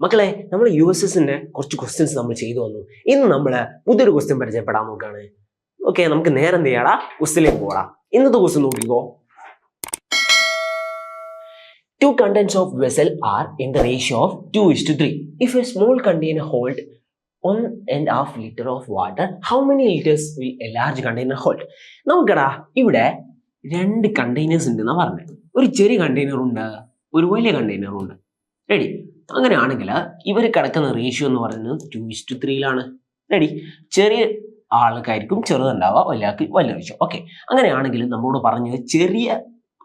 മക്കളെ, നമ്മൾ USSന്റെ കുറച്ച് ക്വസ്റ്റ്യൻസ് നമ്മൾ ചെയ്തു വന്നു. ഇന്ന് നമ്മൾ പുതിയൊരു ക്വസ്റ്റ്യൻ പരിചയപ്പെടാൻ നോക്കുകയാണ്. ഓക്കെ, നമുക്ക് നേരെ എന്ത് ചെയ്യാടാ, ക്വസ്റ്റ്യനിലേക്ക് പോകാം. ഇന്നത്തെ ക്വസ്റ്റ്യൻ നോക്കിക്കോ. Two contents of vessel are in the ratio of 2:3. If a small container hold 1.5 liter of water, how many liters will a large container hold? നമുക്കടാ ഇവിടെ രണ്ട് കണ്ടെയ്നേഴ്സ് ഉണ്ടെന്നാ പറഞ്ഞത്. ഒരു ചെറിയ കണ്ടെയ്നർ ഉണ്ട്, ഒരു വലിയ കണ്ടെയ്നർ ഉണ്ട്. റെഡി? അങ്ങനെയാണെങ്കിൽ ഇവർ കിടക്കുന്ന റേഷ്യോ എന്ന് പറയുന്നത് 2:3 റെഡി? ചെറിയ ആൾക്കാർക്കും ചെറുതുണ്ടാവുക, വലിയാൾക്ക് വലിയ റേഷ്യോ. ഓക്കെ, അങ്ങനെയാണെങ്കിൽ നമ്മളോട് പറഞ്ഞത് ചെറിയ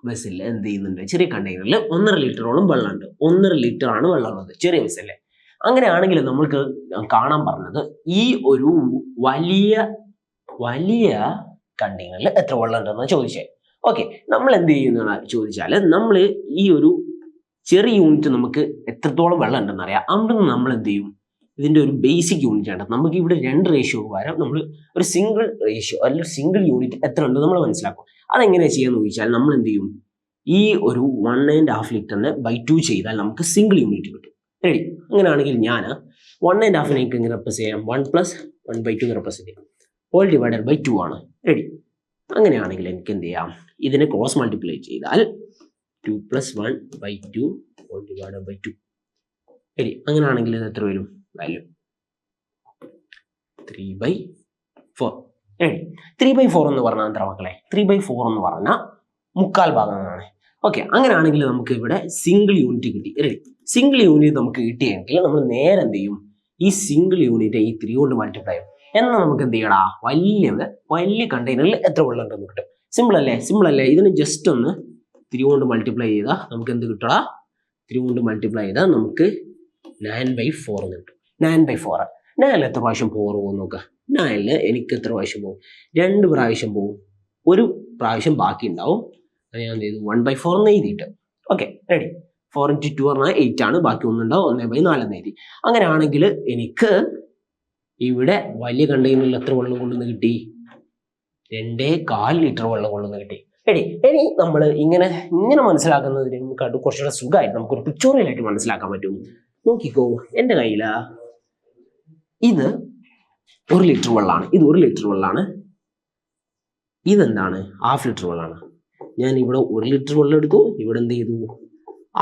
വെസലിൽ എന്ത് ചെയ്യുന്നുണ്ട്, ചെറിയ കണ്ടെയ്നറിൽ 1.5 ലിറ്ററോളം വെള്ളമുണ്ട്. 1.5 ലിറ്റർ ആണ് വെള്ളമുള്ളത് ചെറിയ വെസലിൽ. അങ്ങനെയാണെങ്കിൽ നമ്മൾക്ക് കാണാൻ പറഞ്ഞത് ഈ ഒരു വലിയ കണ്ടെയ്നറിൽ എത്ര വെള്ളം ഉണ്ടെന്ന് ചോദിച്ചേ. ഓക്കെ, നമ്മൾ എന്ത് ചെയ്യുന്ന ചോദിച്ചാൽ നമ്മൾ ഈ ഒരു ചെറിയ യൂണിറ്റ് നമുക്ക് എത്രത്തോളം വെള്ളം ഉണ്ടെന്ന് അറിയാം. അവിടെ നമ്മൾ എന്ത് ചെയ്യും, ഇതിന്റെ ഒരു ബേസിക് യൂണിറ്റ് ആണ്. നമുക്ക് ഇവിടെ രണ്ട് റേഷ്യോ പകരം നമ്മൾ ഒരു സിംഗിൾ റേഷ്യോ അല്ലെങ്കിൽ സിംഗിൾ യൂണിറ്റ് എത്ര ഉണ്ട് നമ്മൾ മനസ്സിലാക്കും. അതെങ്ങനെയാണ് ചെയ്യാന്ന് ചോദിച്ചാൽ നമ്മൾ എന്ത് ചെയ്യും, ഈ ഒരു 1.5 ലിറ്ററിനെ by 2 ചെയ്താൽ നമുക്ക് സിംഗിൾ യൂണിറ്റ് കിട്ടും. റെഡി? അങ്ങനെയാണെങ്കിൽ ഞാൻ 1.5 എങ്ങനെ റെപ്രസെന്റ് ചെയ്യാം, 1 + 1/2 റെപ്രസെന്റ് ചെയ്യാം. ഹോൾ ഡിവൈഡഡ് ബൈ 2 ആണ്. റെഡി? അങ്ങനെയാണെങ്കിൽ എനിക്ക് എന്ത് ചെയ്യാം, ഇതിനെ ക്രോസ് മൾട്ടിപ്ലൈ ചെയ്താൽ 2 + 1/2 ഹോൾ ഡിവൈഡഡ് ബൈ 2. റെഡി? അങ്ങനെയാണെങ്കിൽ ഇത് എത്ര വരും, വാല്യൂ 3/4. റെഡി? 3/4 എന്ന് പറഞ്ഞാൽ എത്ര മക്കളെ? 3/4 എന്ന് പറഞ്ഞാൽ 1/4 ഭാഗമാണ്. ഓക്കെ, അങ്ങനെയാണെങ്കിൽ നമുക്ക് ഇവിടെ സിംഗിൾ യൂണിറ്റ് കിട്ടി. റെഡി? സിംഗിൾ യൂണിറ്റ് നമുക്ക് കിട്ടിയെങ്കിൽ നമ്മൾ നേരെ എന്ത് ചെയ്യും, ഈ സിംഗിൾ യൂണിറ്റ് ഈ 3 കൊണ്ട് മൾട്ടിപ്ലൈ ചെയ്യും. എന്നാൽ നമുക്ക് എന്ത് ചെയ്യടാ, വലിയ കണ്ടെയ്നറിൽ എത്ര വെള്ളം ഉണ്ടെന്ന് കിട്ടും. സിമ്പിൾ അല്ലേ? ഇതിന് ജസ്റ്റ് ഒന്ന് 3 കൊണ്ട് മൾട്ടിപ്ലൈ ചെയ്താൽ നമുക്ക് എന്ത് കിട്ടടാ, 3 കൊണ്ട് മൾട്ടിപ്ലൈ ചെയ്താൽ നമുക്ക് 9/4 എന്ന് കിട്ടും. 9/4. 9 എത്ര പ്രാവശ്യം 4 പോകും നോക്കുക. 9 എനിക്ക് എത്ര പ്രാവശ്യം പോകും, 2 പ്രാവശ്യം പോകും. ഒരു പ്രാവശ്യം ബാക്കി ഉണ്ടാവും. ഞാൻ എന്ത് ചെയ്തു, 1/4 എന്ന് എഴുതിയിട്ട്. Okay, ready? 4 × 2 പറഞ്ഞാൽ 8 ആണ്. ബാക്കി ഒന്നുണ്ടാവും, 1/4 എന്ന് എഴുതി. അങ്ങനെയാണെങ്കിൽ എനിക്ക് ഇവിടെ വലിയ കണ്ടെയ്നറിൽ എത്ര വെള്ളം കൊണ്ടുവന്ന് കിട്ടി, 2.25 ലിറ്റർ വെള്ളം കൊണ്ടുവന്ന് കിട്ടി. റെഡി? ഇനി നമ്മൾ ഇങ്ങനെ മനസ്സിലാക്കുന്നതിന് നമുക്ക് കുറച്ചുകൂടെ സുഖമായിട്ട് നമുക്കൊരു പിക്ചോറിയലായിട്ട് മനസ്സിലാക്കാൻ പറ്റും. നോക്കിക്കോ, എൻ്റെ കയ്യിൽ ഇത് 1 ലിറ്റർ വെള്ളമാണ്. ഇത് 1 ലിറ്റർ വെള്ളമാണ്. ഇതെന്താണ്, 1/2 ലിറ്റർ വെള്ളമാണ്. ഞാൻ ഇവിടെ 1 ലിറ്റർ വെള്ളം എടുത്തു, ഇവിടെ എന്ത് ചെയ്തു,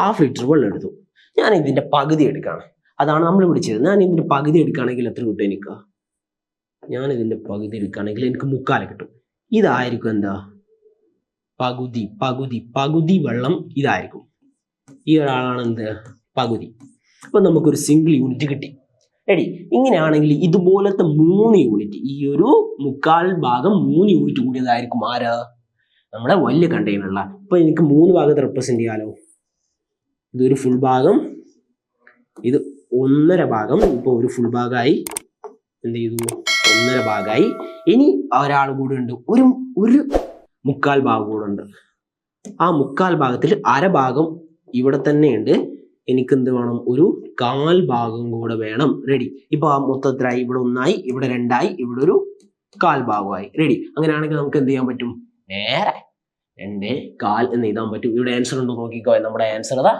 1/2 ലിറ്റർ വെള്ളം എടുത്തു. ഞാൻ ഇതിന്റെ പകുതി എടുക്കുകയാണ്. അതാണ് നമ്മൾ ഇവിടെ ചെയ്തത്. ഞാൻ ഇതിന്റെ പകുതി എടുക്കുകയാണെങ്കിൽ എത്ര കിട്ടും എനിക്ക്? ഞാൻ ഇതിന്റെ പകുതി എടുക്കുകയാണെങ്കിൽ എനിക്ക് 1/4 കിട്ടും. ഇതായിരിക്കും എന്താ, പകുതി വെള്ളം ഇതായിരിക്കും. ഈ ഒരാളാണ് എന്ത്, പകുതി. അപ്പൊ നമുക്കൊരു സിംഗിൾ യൂണിറ്റ് കിട്ടി. റെഡി? ഇങ്ങനെയാണെങ്കിൽ ഇതുപോലത്തെ 3 യൂണിറ്റ്, ഈ ഒരു 1/4 ഭാഗം 3 യൂണിറ്റ് കൂടിയതായിരിക്കും ആര്, നമ്മുടെ വലിയ കണ്ടെയ്നറുള്ള. ഇപ്പൊ എനിക്ക് 3 ഭാഗത്ത് റെപ്രസെന്റ് ചെയ്യാലോ. ഇതൊരു ഫുൾ ഭാഗം, ഇത് 1.5 ഭാഗം. ഇപ്പൊ ഒരു ഫുൾ ഭാഗമായി, എന്ത് ചെയ്തു, 1.5 ഭാഗമായി. ഇനി ഒരാൾ കൂടെ ഉണ്ട്, ഒരു 1/4 ഭാഗം കൂടെ ഉണ്ട്. ആ 1/4 ഭാഗത്തിൽ 1/2 ഭാഗം ഇവിടെ തന്നെ ഉണ്ട്. എനിക്ക് എന്ത് വേണം, ഒരു 1/4 ഭാഗം കൂടെ വേണം. റെഡി? ഇപ്പൊ ആ മൊത്തത്തിലായി, ഇവിടെ 1 ഇവിടെ 2 ഇവിടെ ഒരു 1/4 ഭാഗമായി. റെഡി? അങ്ങനെയാണെങ്കിൽ നമുക്ക് എന്ത് ചെയ്യാൻ പറ്റും, നേരെ 2.25 എന്ന് എഴുതാൻ പറ്റും. ഇവിടെ ആൻസർ ഉണ്ടോ നോക്കിക്കോ. നമ്മുടെ ആൻസർ അതാ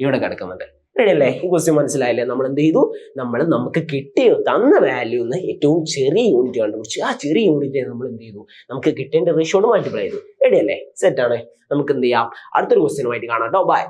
ഇവിടെ കിടക്കുന്നുണ്ട്. റെഡി അല്ലേ? ഈ ക്വസ്റ്റ്യൻ മനസ്സിലായില്ലേ? നമ്മൾ എന്ത് ചെയ്തു, നമുക്ക് കിട്ടിയ തന്ന വാല്യൂന്ന് ഏറ്റവും ചെറിയ യൂണിറ്റ് കണ്ടുപിടിച്ച് ആ ചെറിയ യൂണിറ്റ് നമ്മൾ എന്ത് ചെയ്തു, നമുക്ക് കിട്ടേണ്ട റേഷ്യോട് മൾട്ടിപ്ലൈ ചെയ്തു. റെഡി അല്ലേ? സെറ്റ് ആണ്. നമുക്ക് എന്ത് ചെയ്യാം, അടുത്തൊരു ക്വസ്റ്റ്യനുമായിട്ട് കാണാം കേട്ടോ. ബൈ.